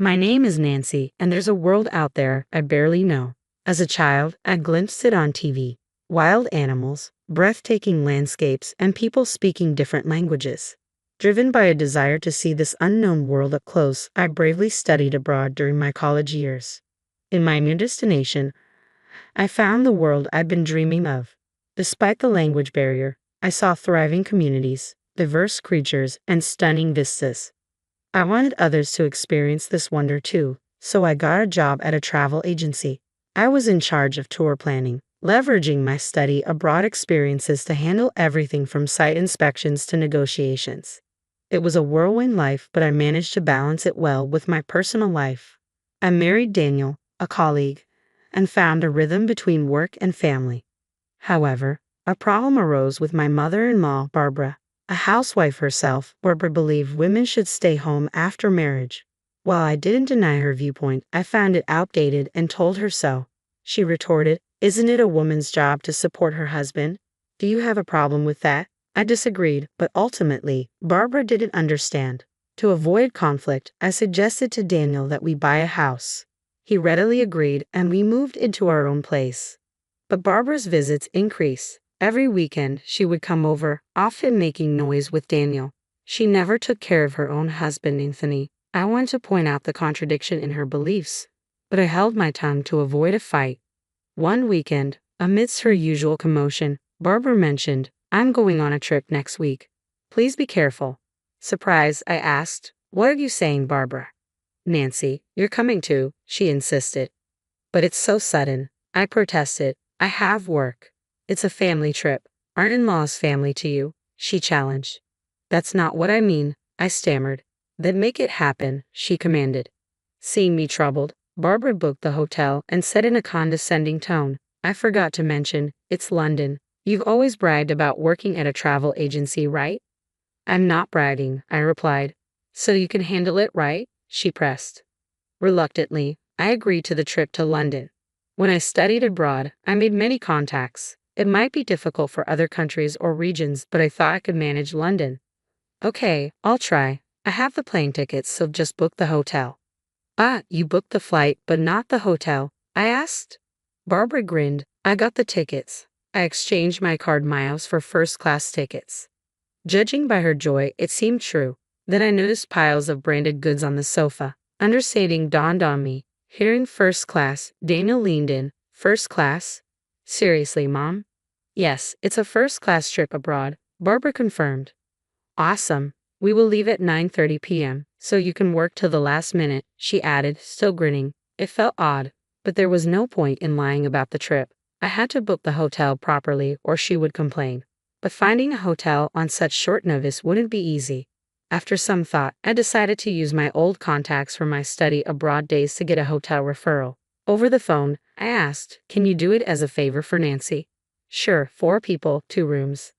My name is Nancy, and there's a world out there I barely know. As a child, I glimpsed it on TV. Wild animals, breathtaking landscapes, and people speaking different languages. Driven by a desire to see this unknown world up close, I bravely studied abroad during my college years. In my new destination, I found the world I'd been dreaming of. Despite the language barrier, I saw thriving communities, diverse creatures, and stunning vistas. I wanted others to experience this wonder too, so I got a job at a travel agency. I was in charge of tour planning, leveraging my study abroad experiences to handle everything from site inspections to negotiations. It was a whirlwind life, but I managed to balance it well with my personal life. I married Daniel, a colleague, and found a rhythm between work and family. However, a problem arose with my mother-in-law, Barbara. A housewife herself, Barbara believed women should stay home after marriage. While I didn't deny her viewpoint, I found it outdated and told her so. She retorted, "Isn't it a woman's job to support her husband? Do you have a problem with that?" I disagreed, but ultimately, Barbara didn't understand. To avoid conflict, I suggested to Daniel that we buy a house. He readily agreed, and we moved into our own place. But Barbara's visits increased. Every weekend, she would come over, often making noise with Daniel. She never took care of her own husband, Anthony. I wanted to point out the contradiction in her beliefs, but I held my tongue to avoid a fight. One weekend, amidst her usual commotion, Barbara mentioned, "I'm going on a trip next week. Please be careful." Surprised, I asked, "What are you saying, Barbara?" "Nancy, you're coming too," she insisted. "But it's so sudden," I protested. "I have work." "It's a family trip. Aren't in-laws family to you?" she challenged. "That's not what I mean," I stammered. "Then make it happen," she commanded. Seeing me troubled, Barbara booked the hotel and said in a condescending tone, "I forgot to mention, it's London. You've always bragged about working at a travel agency, right?" "I'm not bragging," I replied. "So you can handle it, right?" she pressed. Reluctantly, I agreed to the trip to London. When I studied abroad, I made many contacts. It might be difficult for other countries or regions, but I thought I could manage London. "Okay, I'll try. I have the plane tickets, so just book the hotel." "Ah, you booked the flight, but not the hotel?" I asked. Barbara grinned. "I got the tickets. I exchanged my card miles for first-class tickets." Judging by her joy, it seemed true. Then I noticed piles of branded goods on the sofa. Understanding dawned on me. Hearing first class, Daniel leaned in. "First class? Seriously, Mom?" "Yes, it's a first-class trip abroad," Barbara confirmed. "Awesome. We will leave at 9:30 p.m., so you can work till the last minute," she added, still grinning. It felt odd, but there was no point in lying about the trip. I had to book the hotel properly or she would complain. But finding a hotel on such short notice wouldn't be easy. After some thought, I decided to use my old contacts from my study abroad days to get a hotel referral. Over the phone, I asked, "Can you do it as a favor for Nancy?" "Sure, 4 people, 2 rooms."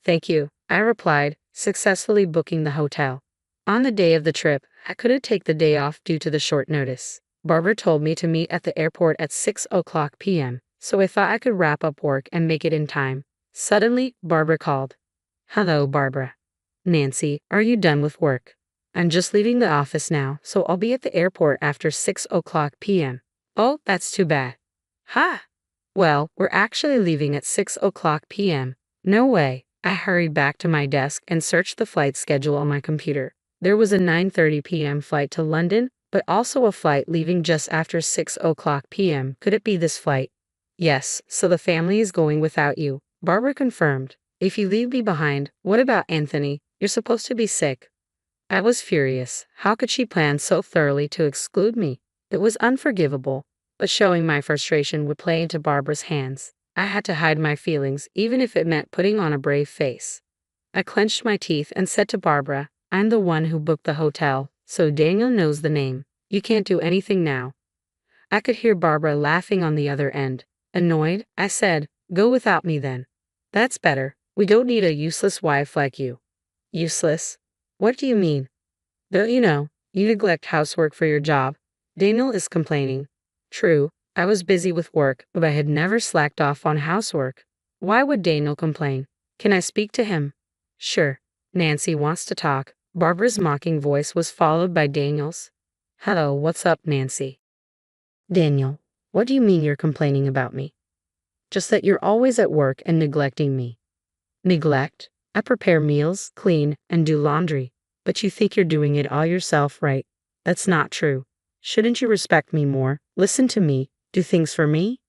"Thank you," I replied, successfully booking the hotel. On the day of the trip, I couldn't take the day off due to the short notice. Barbara told me to meet at the airport at 6:00 p.m., so I thought I could wrap up work and make it in time. Suddenly, Barbara called. "Hello, Barbara." "Nancy, are you done with work?" "I'm just leaving the office now, so I'll be at the airport after 6:00 p.m. "Oh, that's too bad." "Ha! Well, we're actually leaving at 6:00 p.m. "No way." I hurried back to my desk and searched the flight schedule on my computer. There was a 9:30 p.m. flight to London, but also a flight leaving just after 6:00 p.m. Could it be this flight? "Yes, so the family is going without you," Barbara confirmed. "If you leave me behind, what about Anthony? You're supposed to be sick." I was furious. How could she plan so thoroughly to exclude me? It was unforgivable, but showing my frustration would play into Barbara's hands. I had to hide my feelings, even if it meant putting on a brave face. I clenched my teeth and said to Barbara, "I'm the one who booked the hotel, so Daniel knows the name. You can't do anything now." I could hear Barbara laughing on the other end. Annoyed, I said, "Go without me then." "That's better. We don't need a useless wife like you." "Useless? What do you mean?" "Don't you know, you neglect housework for your job. Daniel is complaining." True, I was busy with work, but I had never slacked off on housework. Why would Daniel complain? "Can I speak to him?" "Sure." "Nancy wants to talk." Barbara's mocking voice was followed by Daniel's. Hello, what's up, Nancy? Daniel, what do you mean you're complaining about me? Just that you're always at work and neglecting me. Neglect? I prepare meals, clean, and do laundry. But you think you're doing it all yourself, right? That's not true. Shouldn't you respect me more, listen to me, do things for me?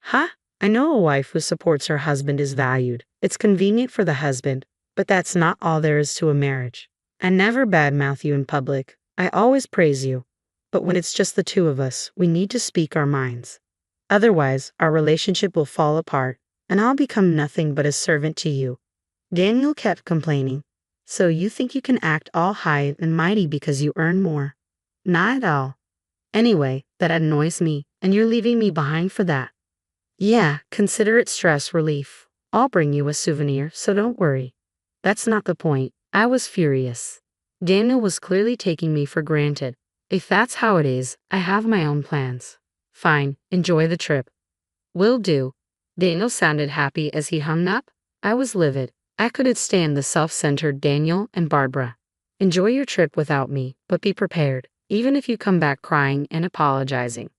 Huh? I know a wife who supports her husband is valued. It's convenient for the husband, but that's not all there is to a marriage. I never badmouth you in public. I always praise you. But when it's just the two of us, we need to speak our minds. Otherwise, our relationship will fall apart, and I'll become nothing but a servant to you. Daniel kept complaining. So you think you can act all high and mighty because you earn more? Not at all. Anyway, that annoys me, and you're leaving me behind for that. Yeah, consider it stress relief. I'll bring you a souvenir, so don't worry. That's not the point. I was furious. Daniel was clearly taking me for granted. If that's how it is, I have my own plans. Fine, enjoy the trip. Will do. Daniel sounded happy as he hung up. I was livid. I couldn't stand the self-centered Daniel and Barbara. Enjoy your trip without me, but be prepared, even if you come back crying and apologizing.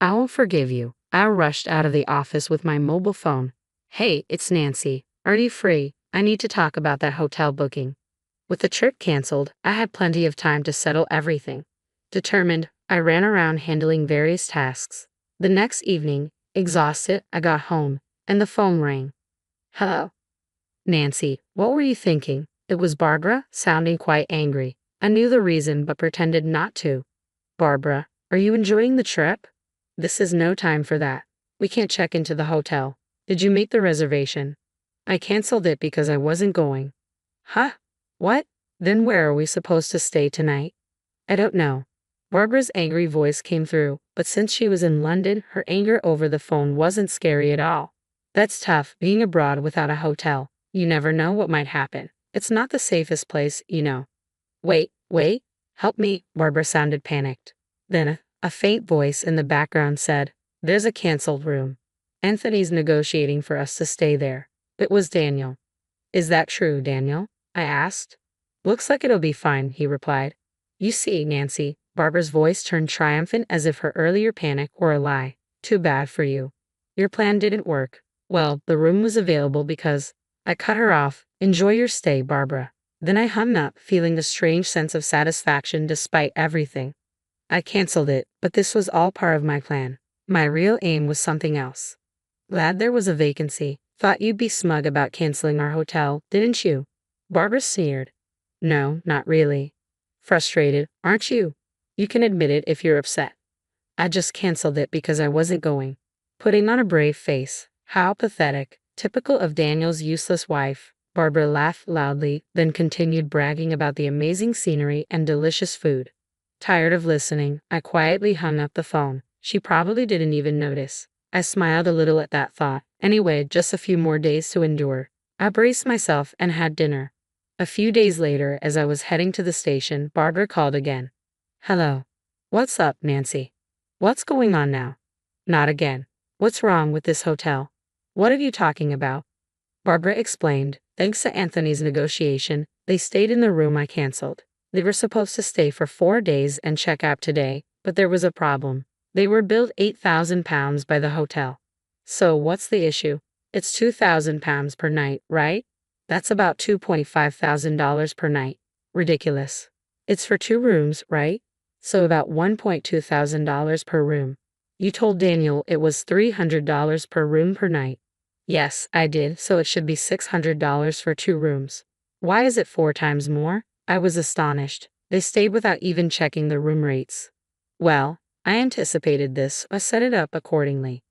I won't forgive you. I rushed out of the office with my mobile phone. Hey, it's Nancy. Are you free? I need to talk about that hotel booking. With the trip canceled, I had plenty of time to settle everything. Determined, I ran around handling various tasks. The next evening, exhausted, I got home, and the phone rang. Hello. Nancy, what were you thinking? It was Barbara, sounding quite angry. I knew the reason but pretended not to. Barbara, are you enjoying the trip? This is no time for that. We can't check into the hotel. Did you make the reservation? I canceled it because I wasn't going. Huh? What? Then where are we supposed to stay tonight? I don't know. Barbara's angry voice came through, but since she was in London, her anger over the phone wasn't scary at all. That's tough, being abroad without a hotel. You never know what might happen. It's not the safest place, you know. Wait, help me, Barbara sounded panicked. Then a faint voice in the background said, There's a canceled room. Anthony's negotiating for us to stay there. It was Daniel. Is that true, Daniel? I asked. Looks like it'll be fine, he replied. You see, Nancy, Barbara's voice turned triumphant as if her earlier panic were a lie. Too bad for you. Your plan didn't work. Well, the room was available because... I cut her off. Enjoy your stay, Barbara. Then I hung up, feeling a strange sense of satisfaction despite everything. I canceled it, but this was all part of my plan. My real aim was something else. Glad there was a vacancy. Thought you'd be smug about canceling our hotel, didn't you? Barbara sneered. No, not really. Frustrated, aren't you? You can admit it if you're upset. I just canceled it because I wasn't going. Putting on a brave face. How pathetic. Typical of Daniel's useless wife. Barbara laughed loudly, then continued bragging about the amazing scenery and delicious food. Tired of listening, I quietly hung up the phone. She probably didn't even notice. I smiled a little at that thought. Anyway, just a few more days to endure. I braced myself and had dinner. A few days later, as I was heading to the station, Barbara called again. Hello. What's up, Nancy? What's going on now? Not again. What's wrong with this hotel? What are you talking about? Barbara explained. Thanks to Anthony's negotiation, they stayed in the room I canceled. They were supposed to stay for 4 days and check out today, but there was a problem. They were billed £8,000 by the hotel. So what's the issue? It's £2,000 per night, right? That's about $2,500 per night. Ridiculous. It's for 2 rooms, right? So about $1,200 per room. You told Daniel it was $300 per room per night. Yes, I did, so it should be $600 for 2 rooms. Why is it 4 times more? I was astonished. They stayed without even checking the room rates. Well, I anticipated this, I set it up accordingly.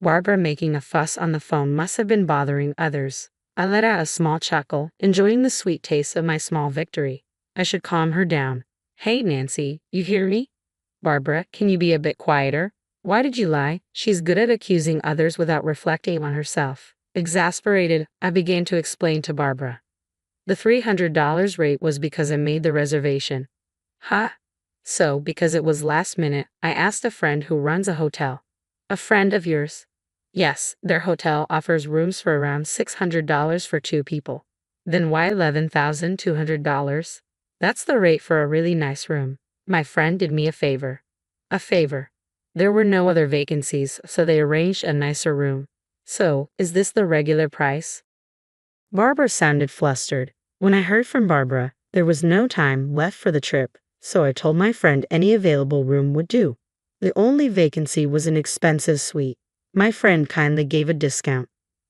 Barbara making a fuss on the phone must have been bothering others. I let out a small chuckle, enjoying the sweet taste of my small victory. I should calm her down. Hey, Nancy, you hear me? Barbara, can you be a bit quieter? Why did you lie? She's good at accusing others without reflecting on herself. Exasperated, I began to explain to Barbara. The $300 rate was because I made the reservation. Huh? So, because it was last minute, I asked a friend who runs a hotel. A friend of yours? Yes, their hotel offers rooms for around $600 for 2 people. Then why $11,200? That's the rate for a really nice room. My friend did me a favor. A favor. There were no other vacancies, so they arranged a nicer room. So, is this the regular price? Barbara sounded flustered. When I heard from Barbara, there was no time left for the trip, so I told my friend any available room would do. The only vacancy was an expensive suite. My friend kindly gave a discount.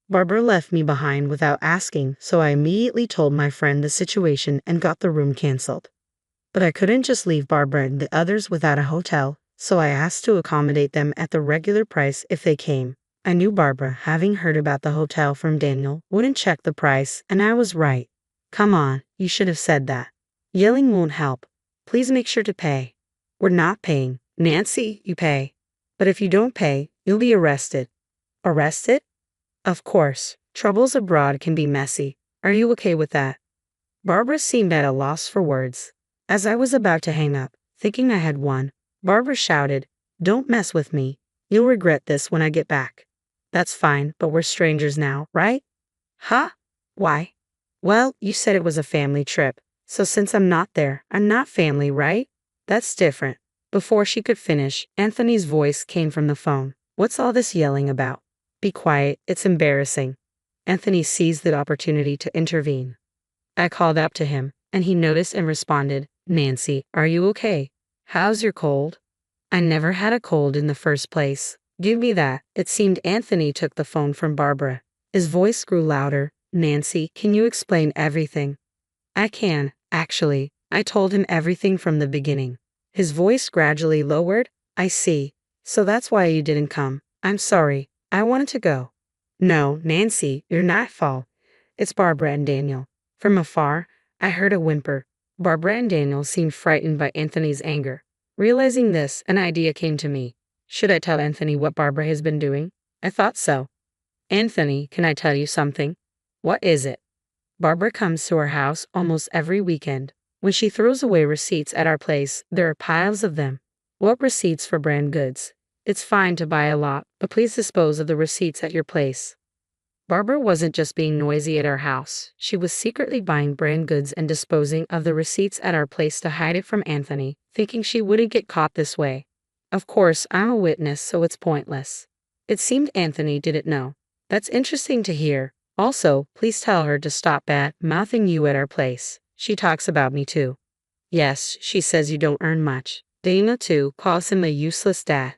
Barbara left me behind without asking, so I immediately told my friend the situation and got the room canceled. But I couldn't just leave Barbara and the others without a hotel, so I asked to accommodate them at the regular price if they came. I knew Barbara, having heard about the hotel from Daniel, wouldn't check the price, and I was right. Come on, you should have said that. Yelling won't help. Please make sure to pay. We're not paying. Nancy, you pay. But if you don't pay, you'll be arrested. Arrested? Of course. Troubles abroad can be messy. Are you okay with that? Barbara seemed at a loss for words. As I was about to hang up, thinking I had won, Barbara shouted, "Don't mess with me. You'll regret this when I get back." That's fine, but we're strangers now, right? Huh? Why? Well, you said it was a family trip, so since I'm not there, I'm not family, right? That's different. Before she could finish, Anthony's voice came from the phone. What's all this yelling about? Be quiet, it's embarrassing. Anthony seized the opportunity to intervene. I called up to him, and he noticed and responded, "Nancy, are you okay? How's your cold?" I never had a cold in the first place. Give me that. It seemed Anthony took the phone from Barbara. His voice grew louder. Nancy, can you explain everything? I can, actually. I told him everything from the beginning. His voice gradually lowered. I see. So that's why you didn't come. I'm sorry. I wanted to go. No, Nancy, you're not fault. It's Barbara and Daniel. From afar, I heard a whimper. Barbara and Daniel seemed frightened by Anthony's anger. Realizing this, an idea came to me. Should I tell Anthony what Barbara has been doing? I thought so. Anthony, can I tell you something? What is it? Barbara comes to our house almost every weekend. When she throws away receipts at our place, there are piles of them. What receipts for brand goods? It's fine to buy a lot, but please dispose of the receipts at your place. Barbara wasn't just being noisy at our house. She was secretly buying brand goods and disposing of the receipts at our place to hide it from Anthony, thinking she wouldn't get caught this way. Of course, I'm a witness, so it's pointless. It seemed Anthony didn't know. That's interesting to hear. Also, please tell her to stop bad-mouthing you at our place. She talks about me too. Yes, she says you don't earn much. Dana too calls him a useless dad.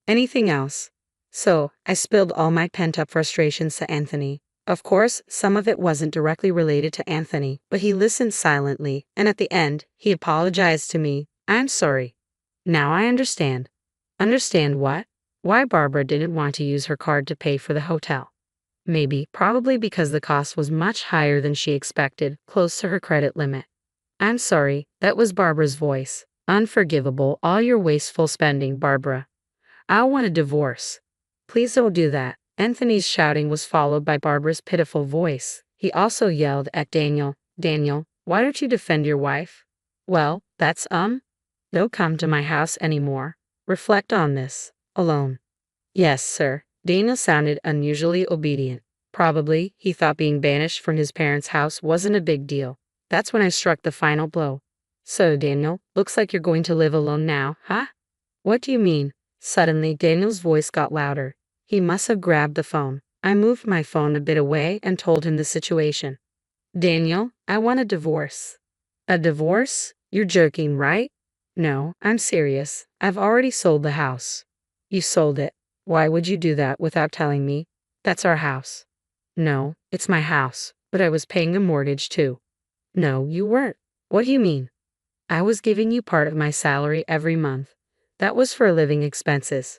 Anything else? So, I spilled all my pent-up frustrations to Anthony. Of course, some of it wasn't directly related to Anthony, but he listened silently, and at the end, he apologized to me. I'm sorry. Now I understand. Understand what? Why Barbara didn't want to use her card to pay for the hotel. Probably because the cost was much higher than she expected, close to her credit limit. I'm sorry, that was Barbara's voice. Unforgivable, all your wasteful spending, Barbara. I want a divorce. Please don't do that. Anthony's shouting was followed by Barbara's pitiful voice. He also yelled at Daniel, "Daniel, why don't you defend your wife?" Well, that's Don't come to my house anymore. Reflect on this. Alone. Yes, sir. Daniel sounded unusually obedient. Probably, he thought being banished from his parents' house wasn't a big deal. That's when I struck the final blow. So, Daniel, looks like you're going to live alone now, huh? What do you mean? Suddenly, Daniel's voice got louder. He must have grabbed the phone. I moved my phone a bit away and told him the situation. Daniel, I want a divorce. A divorce? You're joking, right? No, I'm serious. I've already sold the house. You sold it. Why would you do that without telling me? That's our house. No, it's my house, but I was paying a mortgage too. No, you weren't. What do you mean? I was giving you part of my salary every month. That was for living expenses.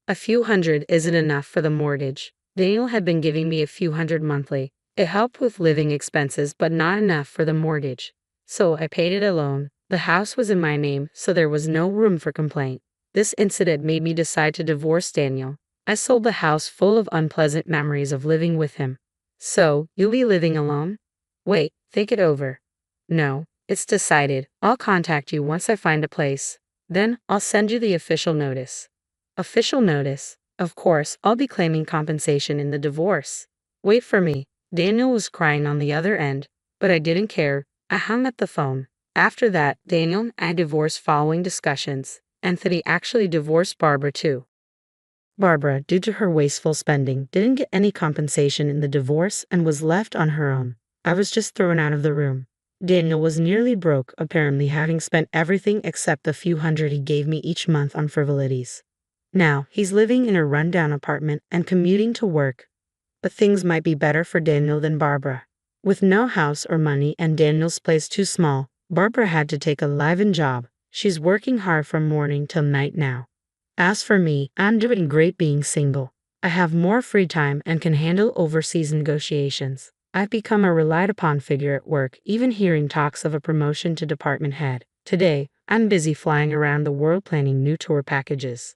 A few hundred isn't enough for the mortgage. Daniel had been giving me a few hundred monthly. It helped with living expenses, but not enough for the mortgage. So I paid it alone. The house was in my name, so there was no room for complaint. This incident made me decide to divorce Daniel. I sold the house full of unpleasant memories of living with him. So, you'll be living alone? Wait, think it over. No, it's decided. I'll contact you once I find a place. Then, I'll send you the official notice. Official notice? Of course, I'll be claiming compensation in the divorce. Wait for me. Daniel was crying on the other end, but I didn't care. I hung up the phone. After that, Daniel and I divorced following discussions. Anthony actually divorced Barbara too. Barbara, due to her wasteful spending, didn't get any compensation in the divorce and was left on her own. I was just thrown out of the room. Daniel was nearly broke, apparently having spent everything except the few hundred he gave me each month on frivolities. Now, he's living in a rundown apartment and commuting to work. But things might be better for Daniel than Barbara. With no house or money and Daniel's place too small, Barbara had to take a live-in job. She's working hard from morning till night now. As for me, I'm doing great being single. I have more free time and can handle overseas negotiations. I've become a relied upon figure at work, even hearing talks of a promotion to department head. Today, I'm busy flying around the world planning new tour packages.